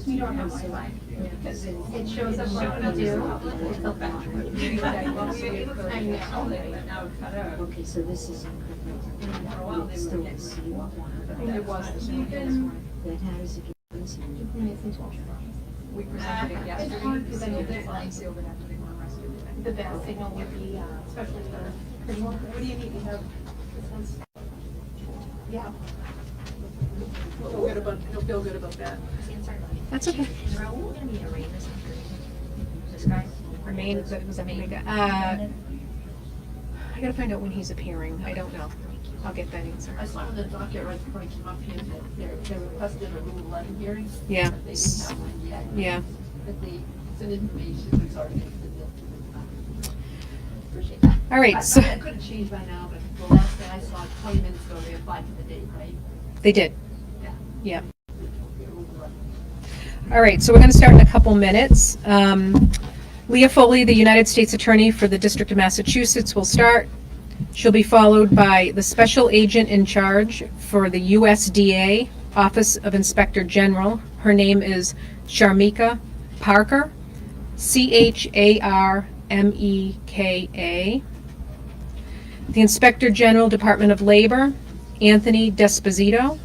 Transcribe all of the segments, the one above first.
You don't have Wi-Fi, because it shows up like we do. I know. Okay, so this is incorrect. It's still the same. It was. That how does it get this? We presented it yesterday. It's hard because I know deadlines. The best signal would be, especially for criminal. What do you need to have? Yeah. He'll feel good about that. That's okay. Is Raul going to be arraigned this afternoon? This guy? Remain, was that I gotta find out when he's appearing. I don't know. I'll get that answer. I saw in the docket right before I came up here that they requested a Rule 11 hearing. Yeah. But they didn't have one yet. Yeah. But it's an information that's already made the deal. Appreciate that. All right. So It could have changed by now, but the last thing I saw 20 minutes ago, they applied for the date, right? they did. Yeah. Yeah. All right. So we're going to start in a couple minutes. Leah Foley, the United States Attorney for the District of Massachusetts, will start. She'll be followed by the Special Agent in charge for the USDA, Office of Inspector General. Her name is Sharmika Parker, Charmeka. The Inspector General, Department of Labor, Anthony Desposito.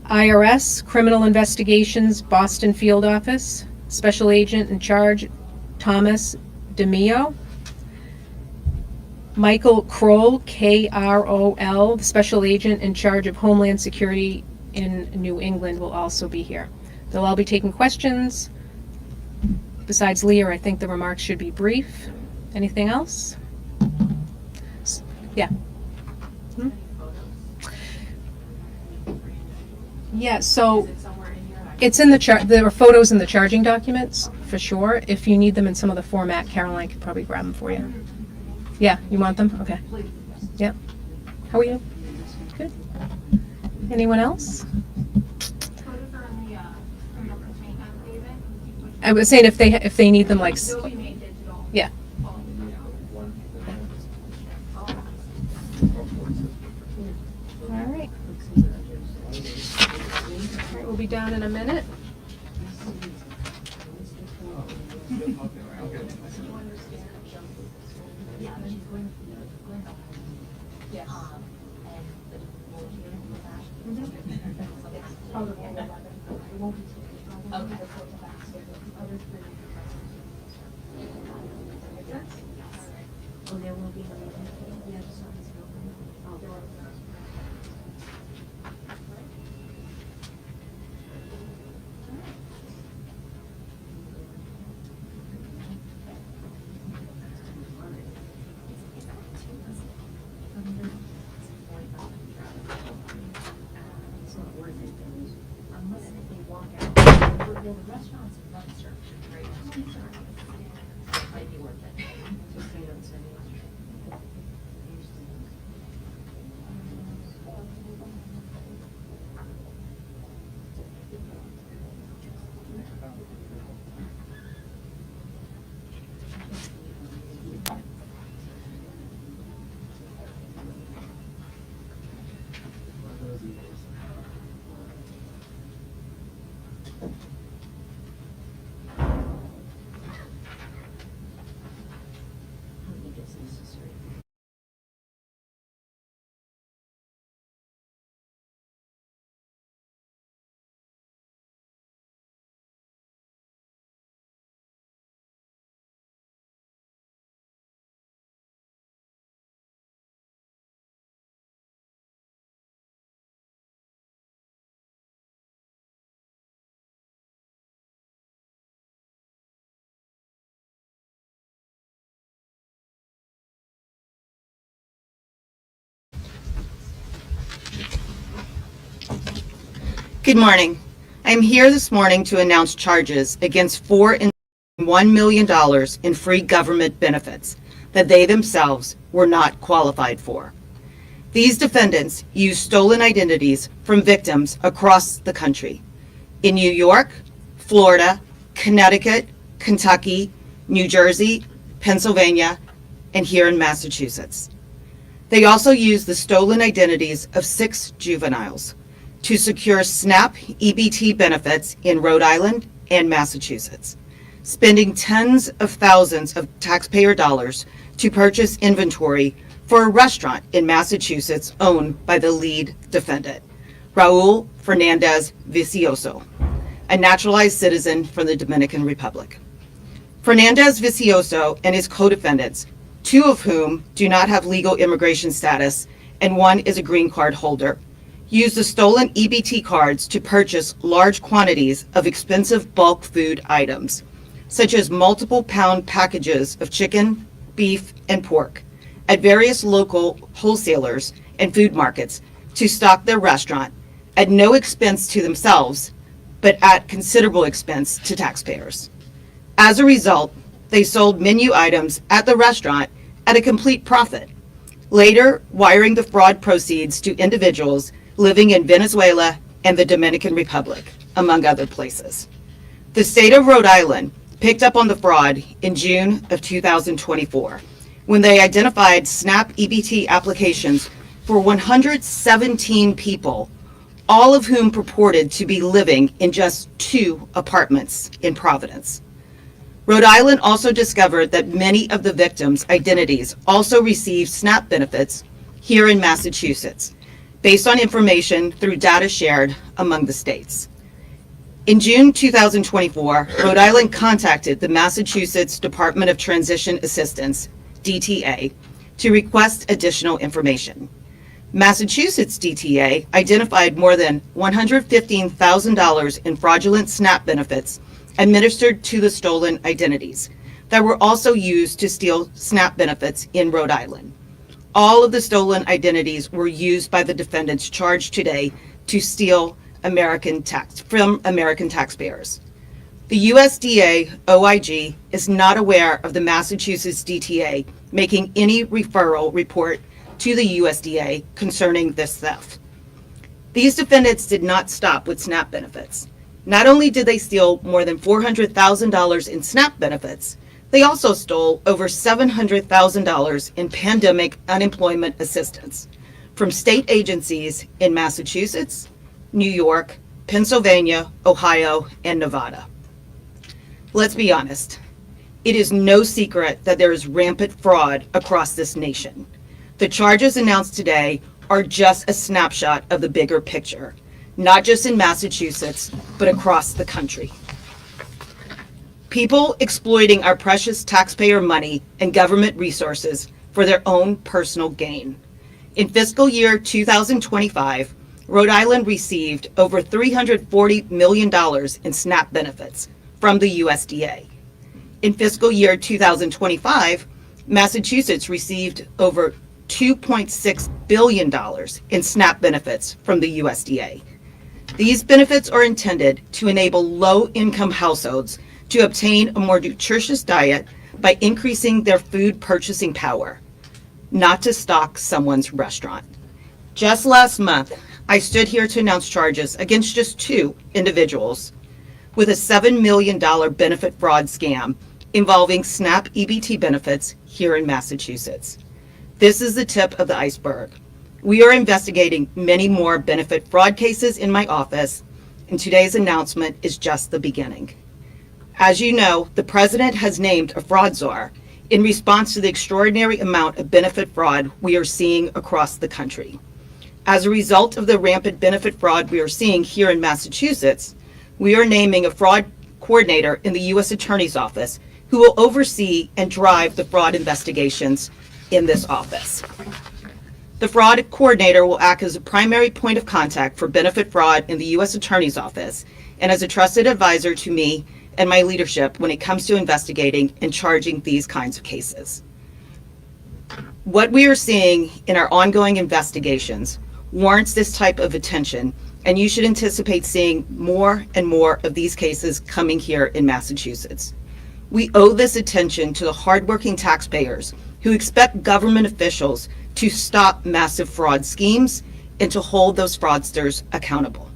IRS Criminal Investigations, Boston Field Office, Special Agent in charge, Thomas DeMio. Michael Kroll, Krol, the Special Agent in charge of Homeland Security in New England, will also be here. They'll all be taking questions. Besides Leah, I think the remarks should be brief. Anything else? Yeah. Yeah, so it's in the there are photos in the charging documents, for sure. If you need them in some other format, Caroline could probably grab them for you. Yeah, you want them? Okay. Yeah. How are you? Good. Anyone else? I was saying if they need them, like, yeah. All right. We'll be down in a minute. Oh, there will be. Well, the restaurants and lunch are great. Might be worth it. Good morning. I'm here this morning to announce charges against $4 and $1 million in free government benefits that they themselves were not qualified for. These defendants used stolen identities from victims across the country in New York, Florida, Connecticut, Kentucky, New Jersey, Pennsylvania, and here in Massachusetts. They also used the stolen identities of 6 juveniles to secure SNAP EBT benefits in Rhode Island and Massachusetts, spending tens of thousands of taxpayer dollars to purchase inventory for a restaurant in Massachusetts owned by the lead defendant, Raul Fernandez Vicioso, a naturalized citizen from the Dominican Republic. Fernandez Vicioso and his co-defendants, two of whom do not have legal immigration status and one is a green card holder, used the stolen EBT cards to purchase large quantities of expensive bulk food items, such as multiple pound packages of chicken, beef, and pork, at various local wholesalers and food markets to stock their restaurant at no expense to themselves, but at considerable expense to taxpayers. As a result, they sold menu items at the restaurant at a complete profit, later wiring the fraud proceeds to individuals living in Venezuela and the Dominican Republic, among other places. The state of Rhode Island picked up on the fraud in June of 2024, when they identified SNAP EBT applications for 117 people, all of whom purported to be living in just 2 apartments in Providence. Rhode Island also discovered that many of the victims' identities also received SNAP benefits here in Massachusetts, based on information through data shared among the states. In June 2024, Rhode Island contacted the Massachusetts Department of Transition Assistance, DTA, to request additional information. Massachusetts DTA identified more than $115,000 in fraudulent SNAP benefits administered to the stolen identities that were also used to steal SNAP benefits in Rhode Island. All of the stolen identities were used by the defendants charged today to steal from American taxpayers. The USDA OIG is not aware of the Massachusetts DTA making any referral report to the USDA concerning this theft. These defendants did not stop with SNAP benefits. Not only did they steal more than $400,000 in SNAP benefits, they also stole over $700,000 in pandemic unemployment assistance from state agencies in Massachusetts, New York, Pennsylvania, Ohio, and Nevada. Let's be honest. It is no secret that there is rampant fraud across this nation. The charges announced today are just a snapshot of the bigger picture, not just in Massachusetts, but across the country. People exploiting our precious taxpayer money and government resources for their own personal gain. In fiscal year 2025, Rhode Island received over $340 million in SNAP benefits from the USDA. In fiscal year 2025, Massachusetts received over $2.6 billion in SNAP benefits from the USDA. These benefits are intended to enable low-income households to obtain a more nutritious diet by increasing their food purchasing power, not to stock someone's restaurant. Just last month, I stood here to announce charges against just 2 individuals with a $7 million benefit fraud scam involving SNAP EBT benefits here in Massachusetts. This is the tip of the iceberg. We are investigating many more benefit fraud cases in my office, and today's announcement is just the beginning. As you know, the President has named a fraud czar in response to the extraordinary amount of benefit fraud we are seeing across the country. As a result of the rampant benefit fraud we are seeing here in Massachusetts, we are naming a fraud coordinator in the U.S. Attorney's Office who will oversee and drive the fraud investigations in this office. The fraud coordinator will act as a primary point of contact for benefit fraud in the U.S. Attorney's Office and as a trusted advisor to me and my leadership when it comes to investigating and charging these kinds of cases. What we are seeing in our ongoing investigations warrants this type of attention, and you should anticipate seeing more and more of these cases coming here in Massachusetts. We owe this attention to the hardworking taxpayers who expect government officials to stop massive fraud schemes and to hold those fraudsters accountable.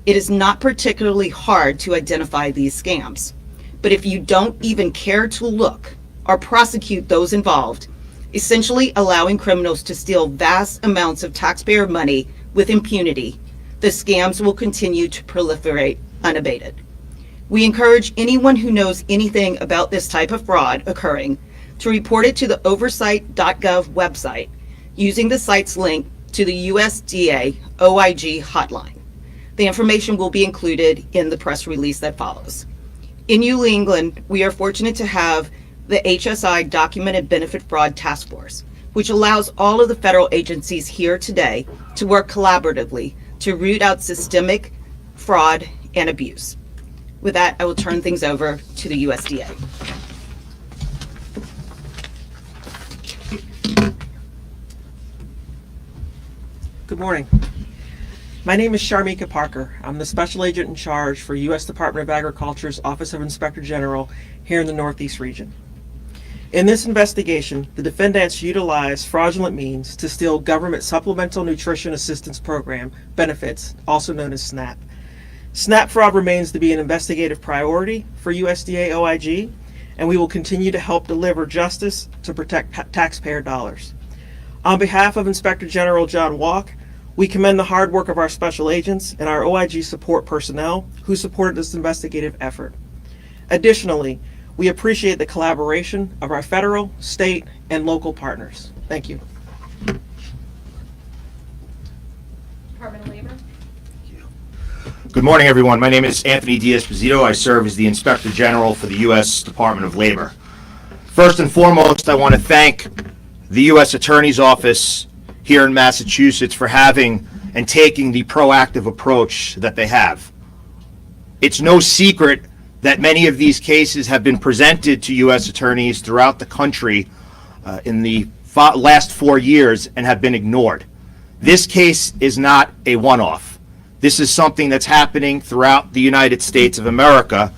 It is not particularly hard to identify these scams, but if you don't even care to look or prosecute those involved, essentially allowing criminals to steal vast amounts of taxpayer money with impunity, the scams will continue to proliferate unabated. We encourage anyone who knows anything about this type of fraud occurring to report it to the oversight.gov website using the site's link to the USDA OIG hotline. The information will be included in the press release that follows. In New England, we are fortunate to have the HSI Documented Benefit Fraud Task Force, which allows all of the federal agencies here today to work collaboratively to root out systemic fraud and abuse. With that, I will turn things over to the USDA. Good morning. My name is Sharmika Parker. I'm the Special Agent in charge for U.S. Department of Agriculture's Office of Inspector General here in the Northeast region. In this investigation, the defendants utilized fraudulent means to steal Government Supplemental Nutrition Assistance Program benefits, also known as SNAP. SNAP fraud remains to be an investigative priority for USDA OIG, and we will continue to help deliver justice to protect taxpayer dollars. On behalf of Inspector General John Walk, we commend the hard work of our special agents and our OIG support personnel who supported this investigative effort. Additionally, we appreciate the collaboration of our federal, state, and local partners. Thank you. Department of Labor. Good morning, everyone. My name is Anthony D'Esposito. I serve as the Inspector General for the U.S. Department of Labor. First and foremost, I want to thank the U.S. Attorney's Office here in Massachusetts for having and taking the proactive approach that they have. It's no secret that many of these cases have been presented to U.S. attorneys throughout the country in the last 4 years and have been ignored. This case is not a one-off. This is something that's happening throughout the United States of America,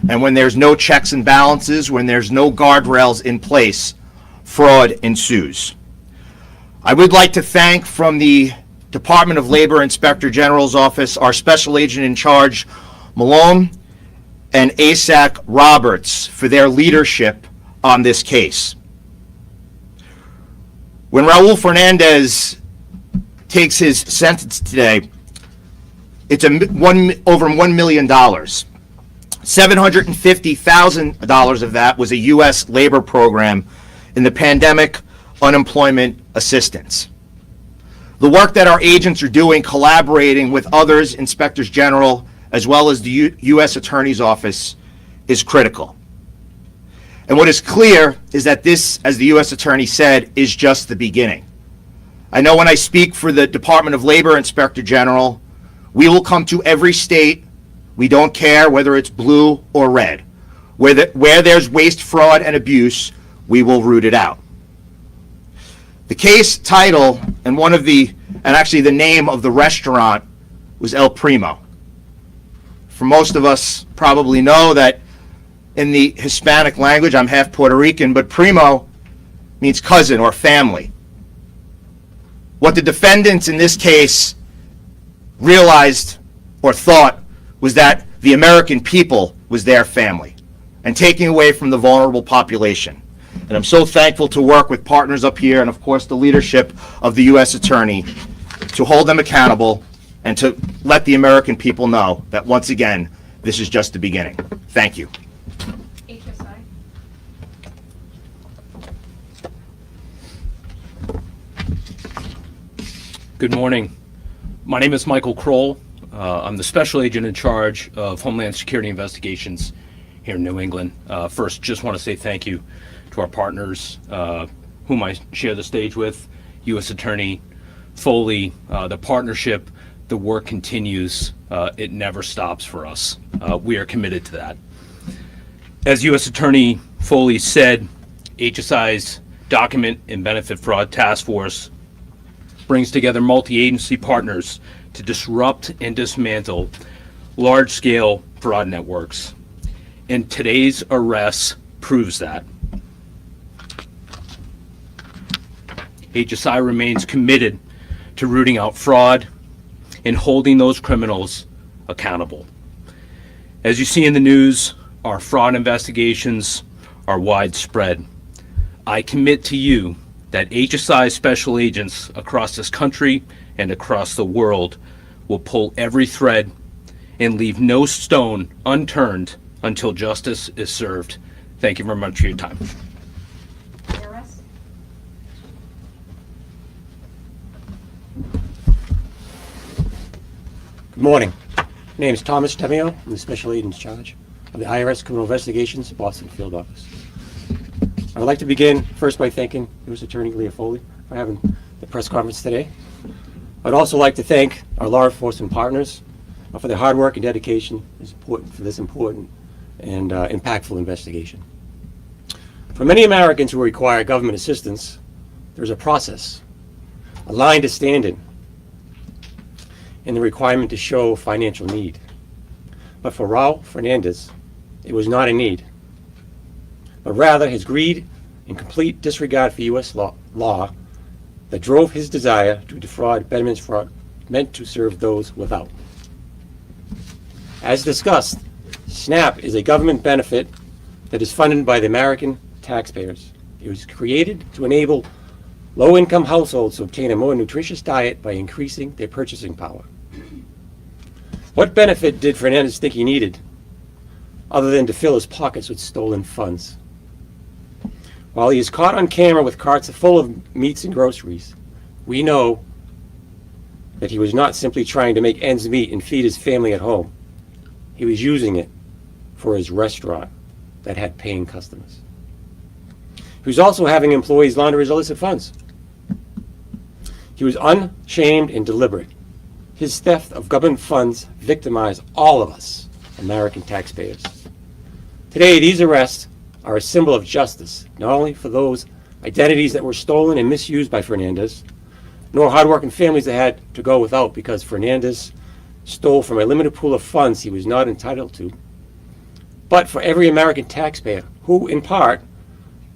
and when there's no checks and balances, when there's no guardrails in place, fraud ensues. I would like to thank from the Department of Labor Inspector General's Office our Special Agent in Charge, Malone, and ASAC Roberts for their leadership on this case. When Raul Fernandez takes his sentence today, it's over $1 million. $750,000 of that was a U.S. labor program in the pandemic unemployment assistance. The work that our agents are doing, collaborating with others, inspectors general, as well as the U.S. Attorney's Office, is critical. And what is clear is that this, as the U.S. Attorney said, is just the beginning. I know when I speak for the Department of Labor Inspector General, we will come to every state. We don't care whether it's blue or red. Where there's waste, fraud, and abuse, we will root it out. The case title and actually the name of the restaurant was El Primo. For most of us probably know that in the Hispanic language, I'm half Puerto Rican, but primo means cousin or family. What the defendants in this case realized or thought was that the American people was their family and taking away from the vulnerable population. And I'm so thankful to work with partners up here and, of course, the leadership of the U.S. Attorney to hold them accountable and to let the American people know that, once again, this is just the beginning. Thank you. HSI. Good morning. My name is Michael Kroll. I'm the Special Agent in charge of Homeland Security Investigations here in New England. First, just want to say thank you to our partners whom I share the stage with, U.S. Attorney Foley. The partnership, the work continues. It never stops for us. We are committed to that. As U.S. Attorney Foley said, HSI's Document and Benefit Fraud Task Force brings together multi-agency partners to disrupt and dismantle large-scale fraud networks. And today's arrest proves that. HSI remains committed to rooting out fraud and holding those criminals accountable. As you see in the news, our fraud investigations are widespread. I commit to you that HSI special agents across this country and across the world will pull every thread and leave no stone unturned until justice is served. Thank you very much for your time. IRS? Good morning. My name is Thomas Temio. I'm the Special Agent in charge of the IRS Criminal Investigations Boston Field Office. I would like to begin first by thanking U.S. Attorney Leah Foley for having the press conference today. I'd also like to thank our law enforcement partners for their hard work and dedication for this important and impactful investigation. For many Americans who require government assistance, there's a process, a line to stand in, and the requirement to show financial need. But for Raul Fernandez, it was not a need, but rather his greed and complete disregard for U.S. law that drove his desire to defraud betterment fraud meant to serve those without. As discussed, SNAP is a government benefit that is funded by the American taxpayers. It was created to enable low-income households to obtain a more nutritious diet by increasing their purchasing power. What benefit did Fernandez think he needed, other than to fill his pockets with stolen funds? While he is caught on camera with carts full of meats and groceries, we know that he was not simply trying to make ends meet and feed his family at home. He was using it for his restaurant that had paying customers. He was also having employees launder his illicit funds. He was unshamed and deliberate. His theft of government funds victimized all of us, American taxpayers. Today, these arrests are a symbol of justice, not only for those identities that were stolen and misused by Fernandez, nor hardworking families that had to go without because Fernandez stole from a limited pool of funds he was not entitled to, but for every American taxpayer who, in part,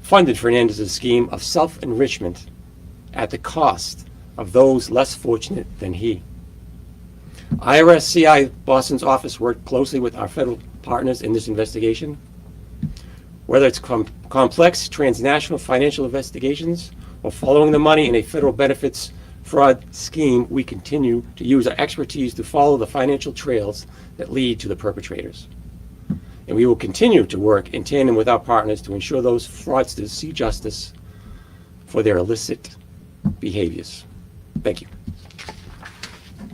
funded Fernandez's scheme of self-enrichment at the cost of those less fortunate than he. IRS CI Boston's office worked closely with our federal partners in this investigation. Whether it's complex transnational financial investigations or following the money in a federal benefits fraud scheme, we continue to use our expertise to follow the financial trails that lead to the perpetrators. And we will continue to work in tandem with our partners to ensure those fraudsters see justice for their illicit behaviors. Thank you.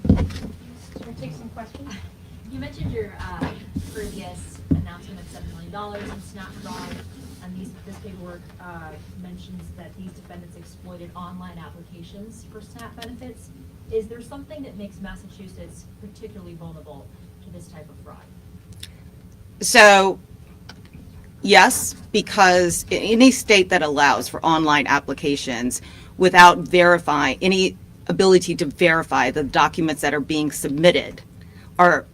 Should we take some questions? You mentioned your previous announcement of $7 million in SNAP fraud, and this paperwork mentions that these defendants exploited online applications for SNAP benefits. Is there something that makes Massachusetts particularly vulnerable to this type of fraud? So, yes, because in any state that allows for online applications without verifying any ability to verify the documents that are being submitted are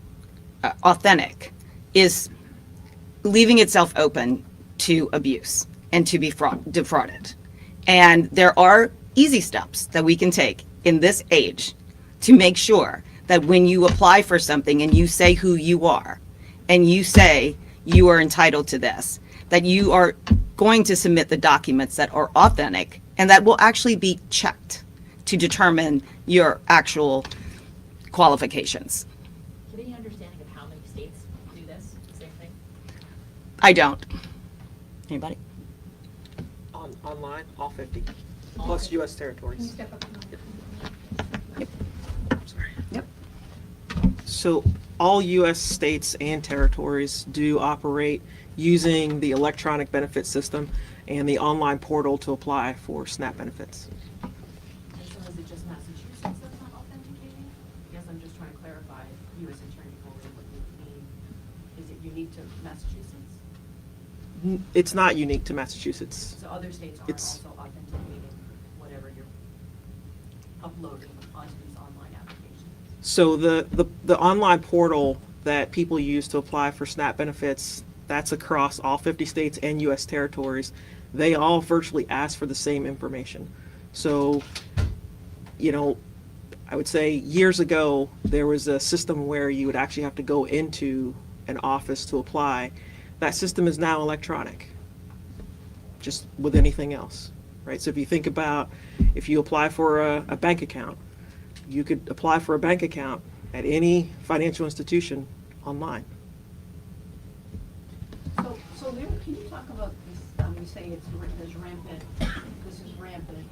authentic is leaving itself open to abuse and to be defrauded. And there are easy steps that we can take in this age to make sure that when you apply for something and you say who you are and you say you are entitled to this, that you are going to submit the documents that are authentic and that will actually be checked to determine your actual qualifications. Do you have any understanding of how many states do this, same thing? I don't. Anybody? Online, all 50, plus U.S. Can you territories. step up? So all U.S. states and territories do operate using the electronic benefit system and the online portal to apply for SNAP benefits. And so is it just Massachusetts that's not authenticating? I guess I'm just trying to clarify, U.S. Attorney Foley, what you mean. Is it unique to Massachusetts? It's not unique to Massachusetts. So other states are It's- also authenticating whatever you're uploading onto these online applications? So the online portal that people use to apply for SNAP benefits, that's across all 50 states and U.S. territories. They all virtually ask for the same information. So, I would say years ago, there was a system where you would actually have to go into an office to apply. That system is now electronic, just with anything else, right? So if you think about, if you apply for a bank account, you could apply for a bank account at any financial institution online. So Larry, can you talk about this, you say it's rampant, this is rampant.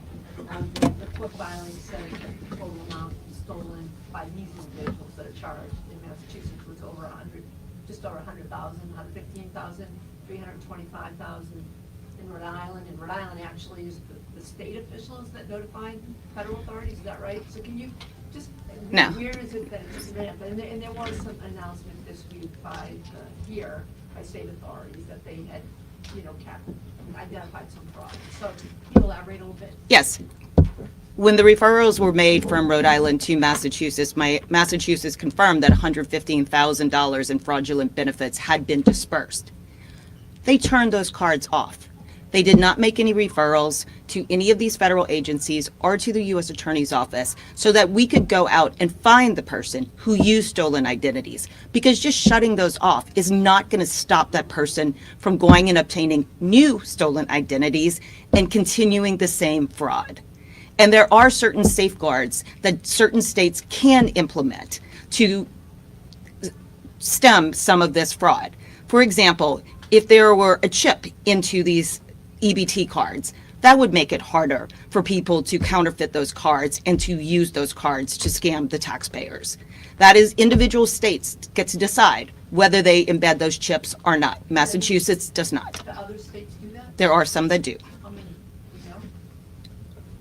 The court filing said the total amount stolen by these individuals that are charged in Massachusetts was over 100, just over 100,000, 115,000, 325,000 in Rhode Island. And Rhode Island actually is the state officials that notified federal authorities, is that right? So can you just, No. where is it that it's rampant? And there was some announcement this week by state authorities that they had, identified some fraud. So can you elaborate a little bit? Yes. When the referrals were made from Rhode Island to Massachusetts, Massachusetts confirmed that $115,000 in fraudulent benefits had been dispersed. They turned those cards off. They did not make any referrals to any of these federal agencies or to the U.S. Attorney's Office so that we could go out and find the person who used stolen identities. Because just shutting those off is not going to stop that person from going and obtaining new stolen identities and continuing the same fraud. And there are certain safeguards that certain states can implement to stem some of this fraud. For example, if there were a chip into these EBT cards, that would make it harder for people to counterfeit those cards and to use those cards to scam the taxpayers. That is, individual states get to decide whether they embed those chips or not. Massachusetts does not. Do other states do that? There are some that do. How many? You know?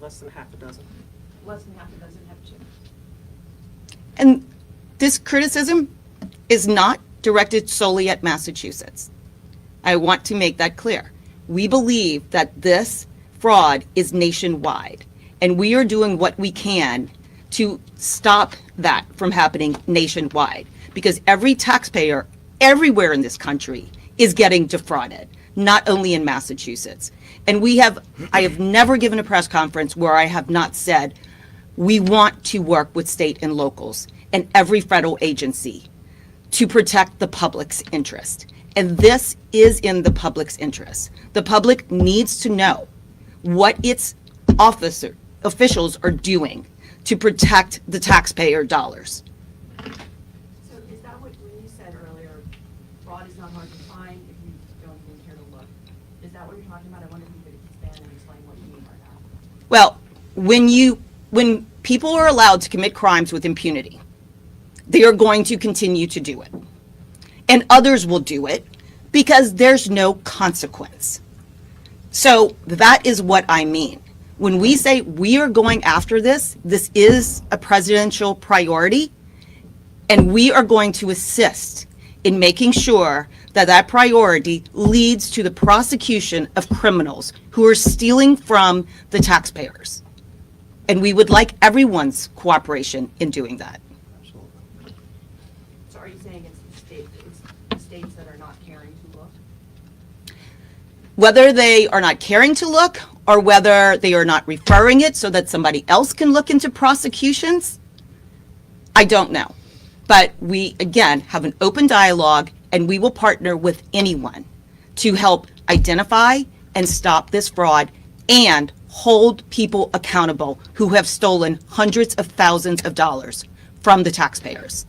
Less than half a dozen. Less than half a dozen have chips. And this criticism is not directed solely at Massachusetts. I want to make that clear. We believe that this fraud is nationwide, and we are doing what we can to stop that from happening nationwide, because every taxpayer everywhere in this country is getting defrauded, not only in Massachusetts. And I have never given a press conference where I have not said, we want to work with state and locals and every federal agency to protect the public's interest. And this is in the public's interest. The public needs to know what its officials are doing to protect the taxpayer dollars. So is that what, when you said earlier, fraud is not hard to find if you don't even care to look? Is that what you're talking about? I wonder if you could expand and explain what you mean by that. Well, when people are allowed to commit crimes with impunity, they are going to continue to do it. And others will do it because there's no consequence. So that is what I mean. When we say we are going after this, this is a presidential priority, and we are going to assist in making sure that that priority leads to the prosecution of criminals who are stealing from the taxpayers. And we would like everyone's cooperation in doing that. So are you saying it's the states that are not caring to look? Whether they are not caring to look or whether they are not referring it so that somebody else can look into prosecutions, I don't know. But we, again, have an open dialogue, and we will partner with anyone to help identify and stop this fraud and hold people accountable who have stolen hundreds of thousands of dollars from the taxpayers.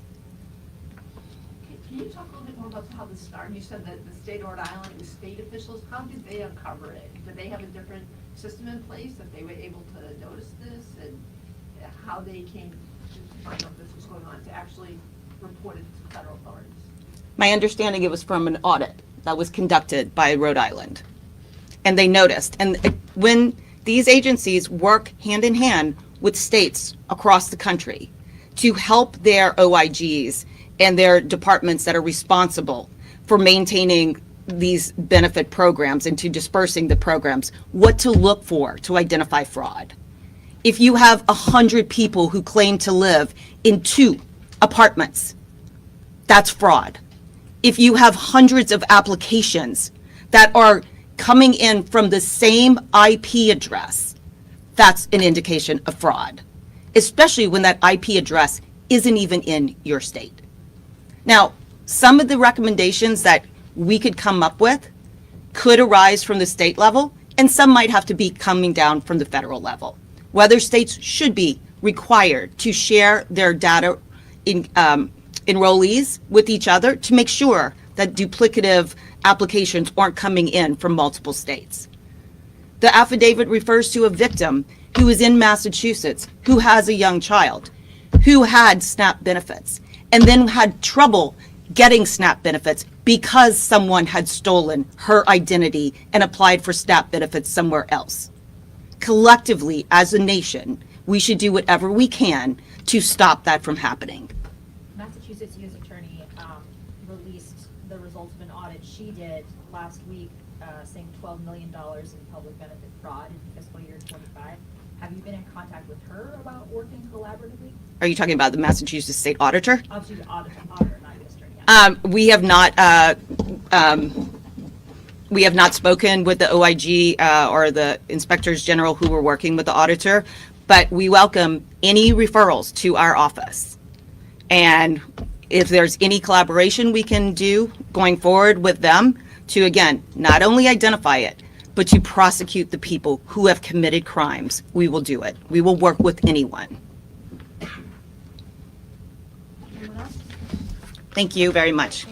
Can you talk a little bit more about how this started? You said that the state of Rhode Island was state officials. How did they uncover it? Did they have a different system in place that they were able to notice this, and how they came to find out this was going on, to actually report it to federal authorities? My understanding, it was from an audit that was conducted by Rhode Island. And they noticed. And when these agencies work hand in hand with states across the country to help their OIGs and their departments that are responsible for maintaining these benefit programs and to dispersing the programs, what to look for to identify fraud. If you have 100 people who claim to live in 2 apartments, that's fraud. If you have hundreds of applications that are coming in from the same IP address, that's an indication of fraud, especially when that IP address isn't even in your state. Now, some of the recommendations that we could come up with could arise from the state level, and some might have to be coming down from the federal level. Whether states should be required to share their data enrollees with each other to make sure that duplicative applications aren't coming in from multiple states. The affidavit refers to a victim who is in Massachusetts, who has a young child, who had SNAP benefits, and then had trouble getting SNAP benefits because someone had stolen her identity and applied for SNAP benefits somewhere else. Collectively, as a nation, we should do whatever we can to stop that from happening. Massachusetts U.S. Attorney released the results of an audit she did last week, saying $12 million in public benefit fraud in fiscal year 25. Have you been in contact with her about working collaboratively? Are you talking about the Massachusetts State Auditor? Obviously, the auditor, not U.S. Attorney. We have not spoken with the OIG or the inspectors general who were working with the auditor, but we welcome any referrals to our office. And if there's any collaboration we can do going forward with them to, again, not only identify it, but to prosecute the people who have committed crimes, we will do it. We will work with anyone. Anyone else? Thank you very much.